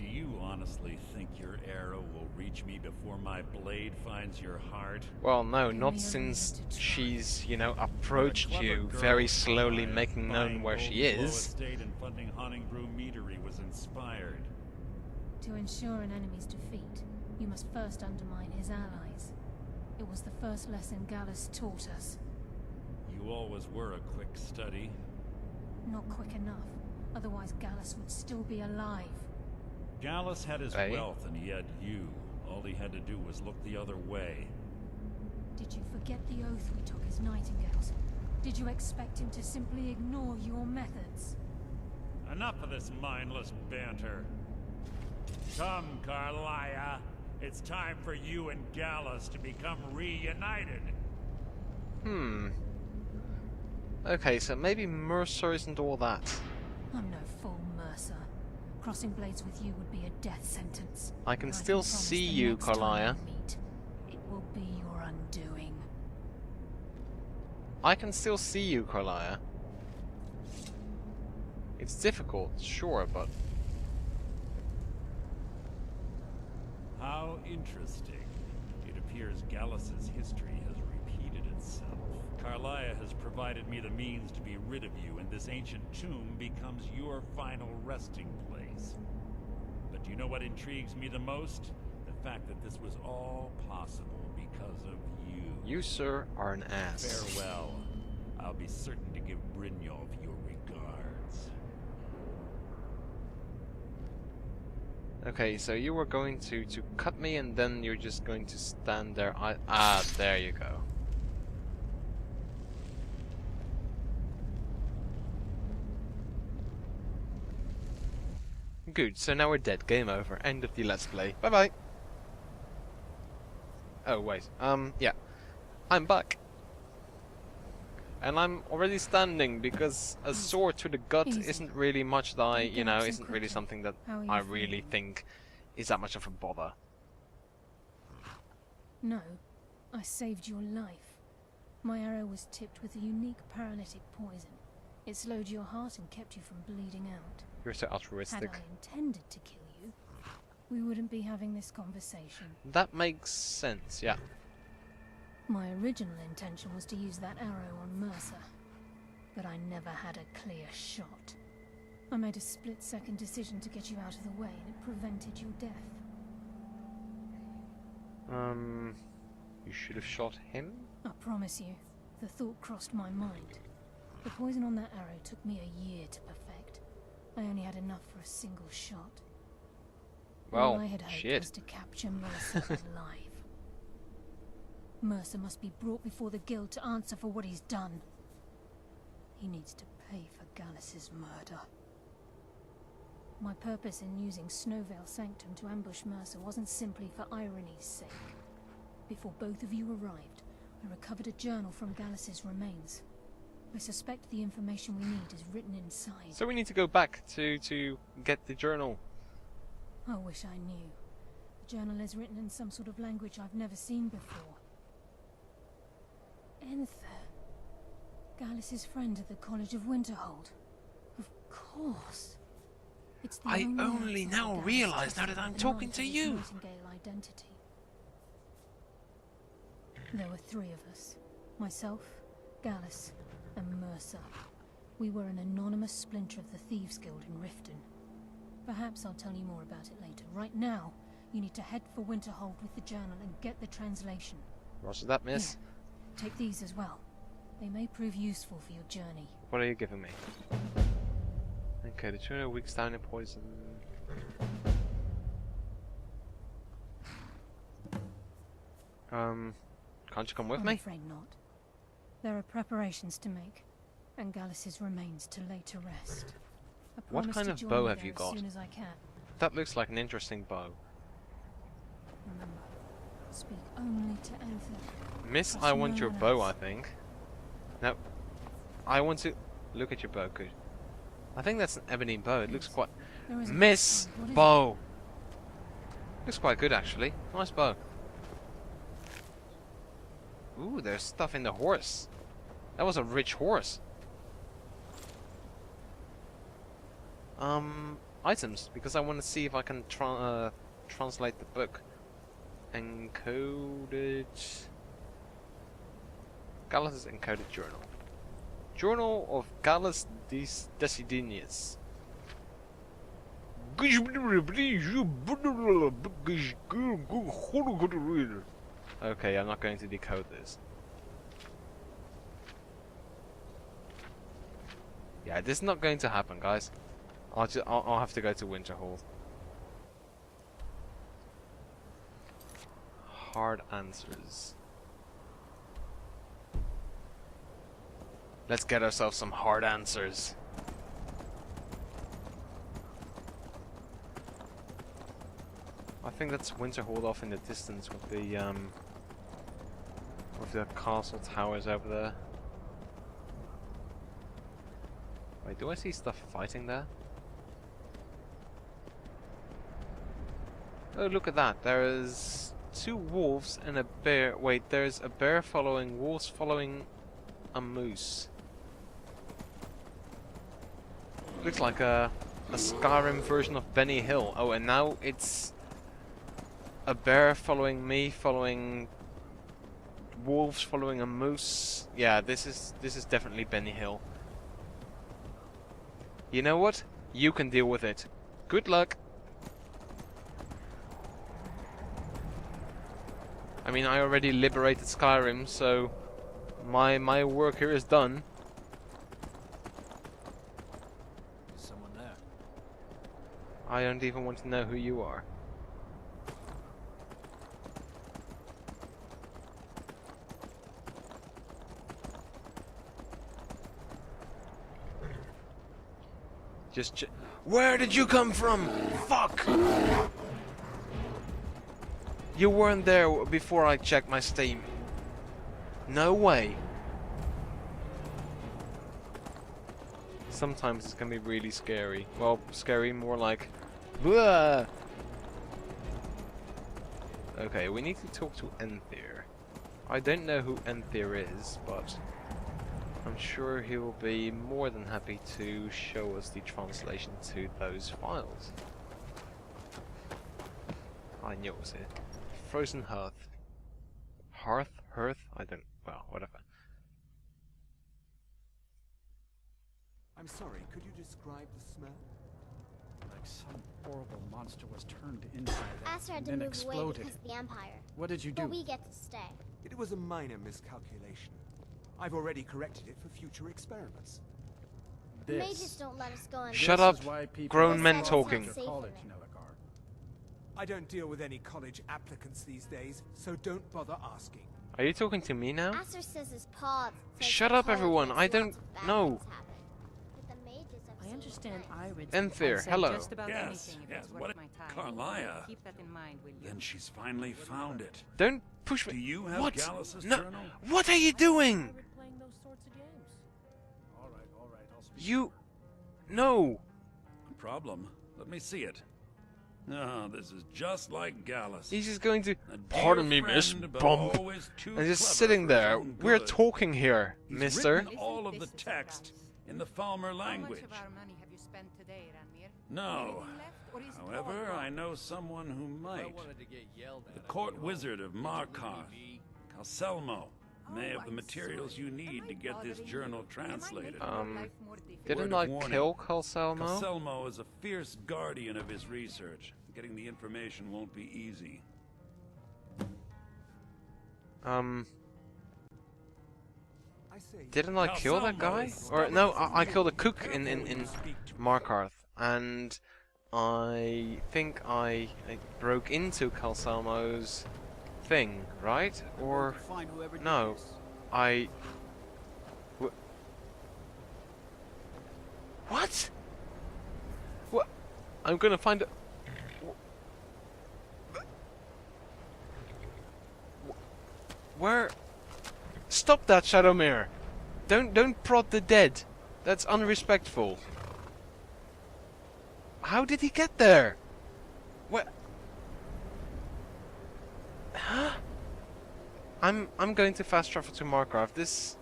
Do you honestly think your arrow will reach me before my blade finds your heart? Well, no, not since she's, you know, approached you very slowly, making known where she is. Estate and funding hunting brew meadery was inspired. To ensure an enemy's defeat, you must first undermine his allies. It was the first lesson Gallus taught us. You always were a quick study. Not quick enough, otherwise Gallus would still be alive. Gallus had his wealth and he had you. All he had to do was look the other way. Did you forget the oath we took as nightingales? Did you expect him to simply ignore your methods? Enough of this mindless banter. Come, Carlia. It's time for you and Gallus to become reunited. Okay, so maybe Mercer isn't all that. I'm no fool, Mercer. Crossing blades with you would be a death sentence. I can still see you, Carlia. It will be your undoing. I can still see you, Carlia. It's difficult, sure, but... How interesting. It appears Gallus's history has repeated itself. Carlia has provided me the means to be rid of you, and this ancient tomb becomes your final resting place. But do you know what intrigues me the most? The fact that this was all possible because of you. You, sir, are an ass. Farewell. I'll be certain to give Brynjolf your regards. Okay, so you were going to cut me, and then you're just going to stand there. There you go. Good, so now we're dead. Game over. End of the Let's Play. Bye-bye. Oh, wait. Yeah. I'm back. And I'm already standing, because a sword to the gut isn't really much that I, you know, isn't really something that I really think is that much of a bother. No. I saved your life. My arrow was tipped with a unique paralytic poison. It slowed your heart and kept you from bleeding out. You're so altruistic. Had I intended to kill you, we wouldn't be having this conversation. That makes sense, yeah. My original intention was to use that arrow on Mercer, but I never had a clear shot. I made a split-second decision to get you out of the way, and it prevented your death. You should have shot him? I promise you, the thought crossed my mind. The poison on that arrow took me a year to perfect. I only had enough for a single shot. Well, all I had hoped was to capture Mercer alive. Mercer must be brought before the guild to answer for what he's done. He needs to pay for Gallus's murder. My purpose in using Snowvale Sanctum to ambush Mercer wasn't simply for irony's sake. Before both of you arrived, I recovered a journal from Gallus's remains. I suspect the information we need is written inside. So we need to go back to get the journal. I wish I knew. The journal is written in some sort of language I've never seen before. Enther. Gallus's friend at the College of Winterhold. Of course. It's the I only now realize now that I'm talking to you. Nightingale identity. There were three of us. Myself, Gallus, and Mercer. We were an anonymous splinter of the Thieves Guild in Riften. Perhaps I'll tell you more about it later. Right now, you need to head for Winterhold with the journal and get the translation. Roger that, miss. Here, take these as well. They may prove useful for your journey. What are you giving me? Okay, the tuna weeks down in poison. Can't you come with me? I'm afraid not. There are preparations to make, and Gallus's remains to lay to rest. What kind of bow have you got? As soon as I can. That looks like an interesting bow. Remember, speak only to Enther. Miss, I want your bow, I think. No, I want to look at your bow. Good. I think that's an ebony bow. It looks quite. Miss bow. Looks quite good actually. Nice bow. Ooh, there's stuff in the horse. That was a rich horse. items because I want to see if I can translate the book. Encoded. Gallus' encoded journal. Journal of Gallus Decidinius. Okay, I'm not going to decode this. Yeah, this is not going to happen, guys. I'll have to go to Winterhall. Hard answers. Let's get ourselves some hard answers. I think that's Winterhall off in the distance with the castle towers over there. Wait, do I see stuff fighting there? Oh, look at that. There's 2 wolves and a bear. Wait, there's a bear following wolves following a moose. Looks like a Skyrim version of Benny Hill. Oh, and now it's a bear following me, following wolves, following a moose. Yeah, this is definitely Benny Hill. You know what? You can deal with it. Good luck. I mean, I already liberated Skyrim, so my work here is done. Is someone there? I don't even want to know who you are. Where did you come from? Fuck! You weren't there before I checked my Steam. No way. Sometimes it's gonna be really scary. Well, scary more like... Blah! Okay, we need to talk to Enthyr. I don't know who Enthyr is, but I'm sure he will be more than happy to show us the translation to those files. I knew it was here. Frozen hearth. Hearth? I don't... well, whatever. I'm sorry, could you describe the smell? Like some horrible monster was turned inside out Aster had and to then move away exploded. because of the Empire. What did you do? But we get to stay. It was a minor miscalculation. I've already corrected it for future experiments. The mages don't let us go on. Shut This up, is why people grown This men sounds talking. not safe College, for me. Nelagar. I don't deal with any college applicants these days, so don't bother asking. Are you talking to me now? Aster says his paw says Shut the up, college everyone. makes I lots don't of bad know. things happen. But the mages have I seemed understand nice. Iris. Enthyr, I'll say hello. just about Yes, anything if yes, it's worth what- my time. Carlia. Keep that in mind, will you? Then she's finally found it. Don't push me. Do you have What? Gallus's No. journal? What are you doing? We're playing those sorts of games. All right, I'll speak. You... No. No problem. Let me see it. No, this is just like Gallus. He's just going to... A dear Pardon me, miss. friend, but Bump. always too And just clever sitting for his there. own We're good. talking here, He's mister. written all of the text in the Falmer language. How much of our money have you spent today, Ranmir? No. Anything left, or is it all However, gone? I know someone who might. to get yelled at. The court wizard of Markarth, Calselmo, may have the materials you need to get this journal translated. Didn't Word I of warning. kill Calselmo? Calselmo is a fierce guardian of his research. Getting the information won't be easy. I say, Didn't I kill that guy? Or no, I killed a cook in Markarth, and I think I broke into Calselmo's thing, right? Or no, I. What? What? I'm gonna find. Where? Stop that, Shadowmere! Don't prod the dead. That's unrespectful. How did he get there? What? Huh? I'm going to fast travel to Markarth. This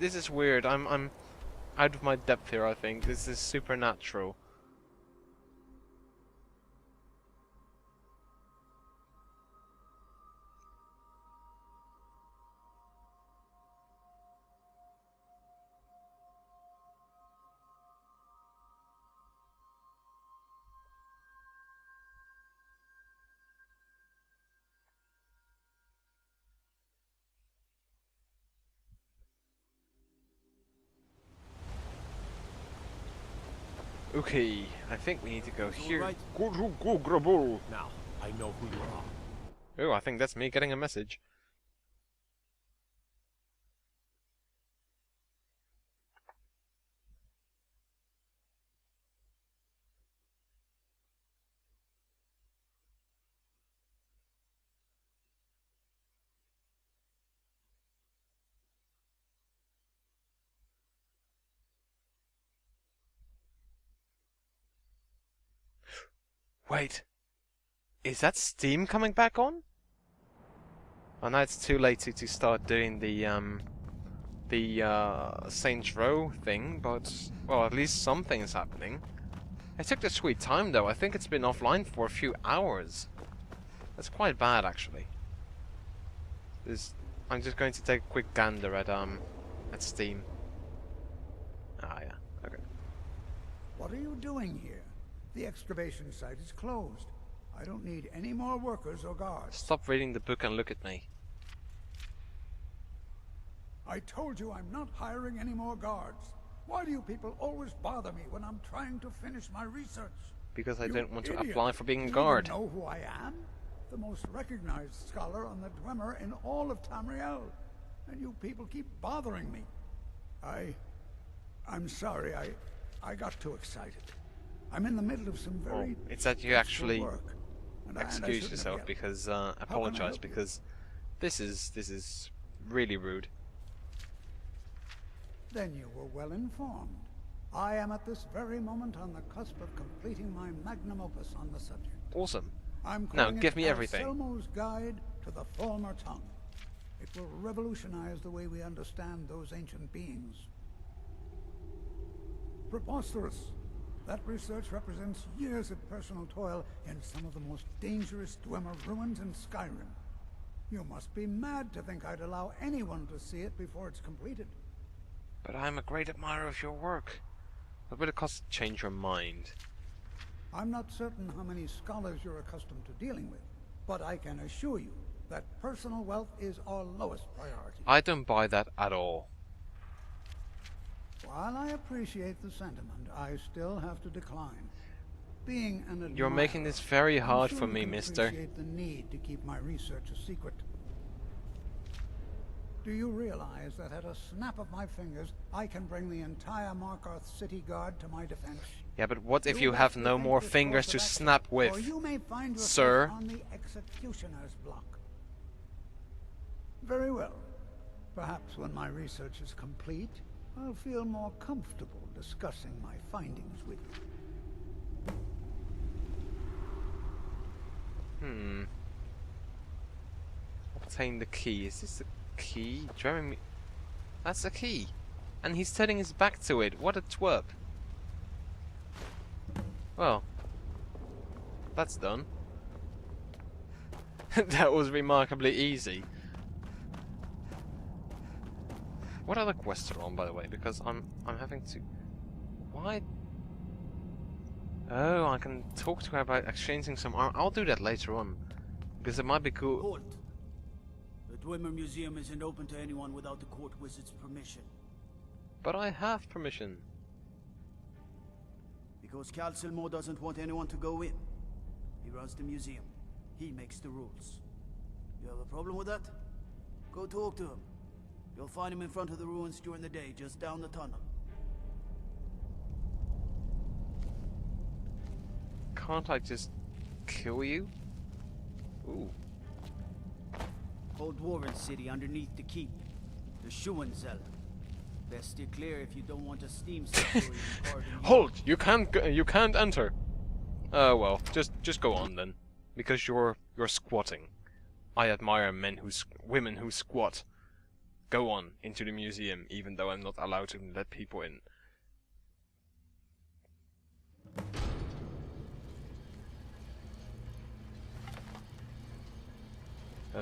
is weird. out of my depth here, I think. This is supernatural. Okay, I think we need to go here. Right. Oh, Now, I know who you are. I think that's me getting a message. Wait, is that Steam coming back on? Oh, now it's too late to start doing the Saints Row thing, but well, at least something is happening. It took the sweet time though. I think it's been offline for a few hours. That's quite bad actually. I'm just going to take a quick gander at Steam. Ah yeah, okay. What are you doing here? The excavation site is closed. I don't need any more workers or guards. Stop reading the book and look at me. I told you I'm not hiring any more guards. Why do you people always bother me when I'm trying to finish my research? Because I You don't want to idiot. apply for being a Do you guard. even know who I am? The most recognized scholar on the Dwemer in all of Tamriel. And you people keep bothering me. I'm sorry, I got too excited. I'm in the middle of some Well, very it's that you stressful actually work, and I excuse shouldn't have yourself yelled. because I apologize help you? because this is really rude. Then you were well informed. I am at this very moment on the cusp of completing my magnum opus on the subject. Awesome. I'm Now calling give it me everything. Anselmo's Guide to the Former Tongue. It will revolutionize the way we understand those ancient beings. Preposterous. That research represents years of personal toil in some of the most dangerous Dwemer ruins in Skyrim. You must be mad to think I'd allow anyone to see it before it's completed. But I'm a great admirer of your work. What would it cost to change your mind? I'm not certain how many scholars you're accustomed to dealing with, but I can assure you that personal wealth is our lowest priority. I don't buy that at all. While I appreciate the sentiment, I still have to decline. Being an admirer, You're making this very I'm hard sure for you me, can mister. appreciate the need to keep my research a secret. Do you realize that at a snap of my fingers, I can bring the entire Markarth city guard to my defense? Yeah, but what if you You'll have to no think more this fingers course to of action, snap or with? you may find yourself Sir? on the executioner's block. Very well. Perhaps when my research is complete, I'll feel more comfortable discussing my findings with you. Obtain the key. Is this the key? Driving me. That's the key. And he's turning his back to it. What a twerp. Well. That's done. That was remarkably easy. What other quests are on, by the way? Because I'm having to. Why? Oh, I can talk to her about exchanging some armor. I'll do that later on, because it might be cool. Halt! The Dwemer Museum isn't open to anyone without the court wizard's permission. But I have permission. Because Calcelmo doesn't want anyone to go in. He runs the museum. He makes the rules. You have a problem with that? Go talk to him. You'll find him in front of the ruins during the day, just down the tunnel. Can't I just kill you? Ooh. Old Warren City underneath the keep. The Schuenzell. Best steer clear if you don't want a steam sanctuary carved in Halt! You can't enter. Oh well, just go on then, because you're squatting. I admire women who squat. Go on into the museum, even though I'm not allowed to let people in.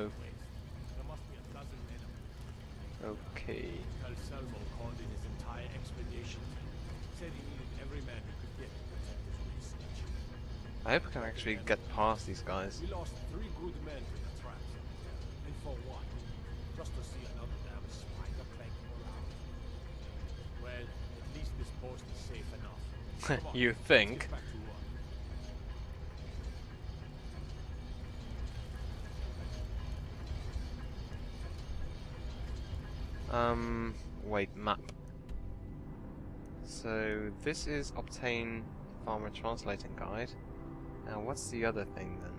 Oh. There must be a dozen men of them. Okay. Calselmo called in his entire expedition. Said he needed every man he could get to protect his research. I hope I can actually get past these guys. We lost 3 good men to the traps. And for what? Just to see another damn spider plague around. Well, at least this post is safe enough. Come on, You let's think? get back to work. Wait, map. So this is obtain farmer translating guide. Now what's the other thing then?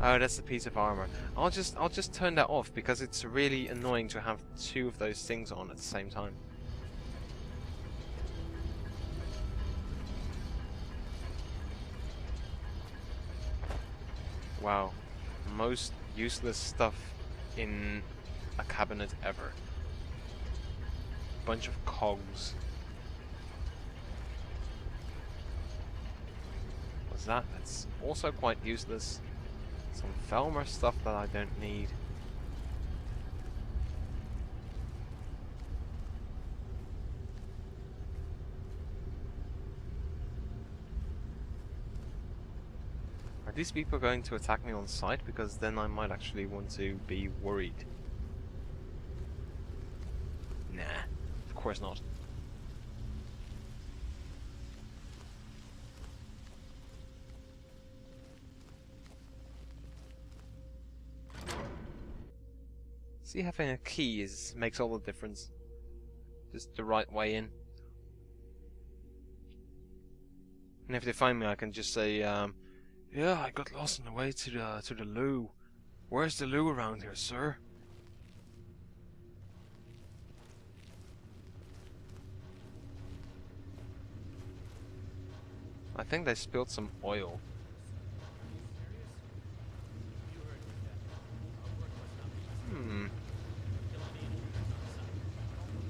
Oh, that's the piece of armor. I'll just turn that off because it's really annoying to have 2 of those things on at the same time. Wow, most useless stuff in a cabinet ever. Bunch of cogs. What's that? That's also quite useless. Some Felmer stuff that I don't need. Are these people going to attack me on sight? Because then I might actually want to be worried. Nah, of course not. See, having a key makes all the difference. Just the right way in. And if they find me, I can just say, yeah, I got lost on the way to the loo. Where's the loo around here, sir? I think they spilled some oil.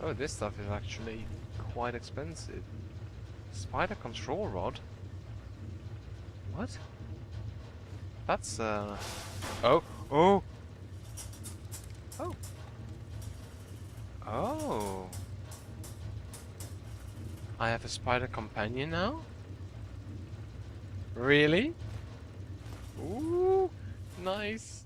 Oh, this stuff is actually quite expensive. Spider control rod? What? That's oh! Oh! Oh! Oh! I have a spider companion now? Really? Ooh! Nice!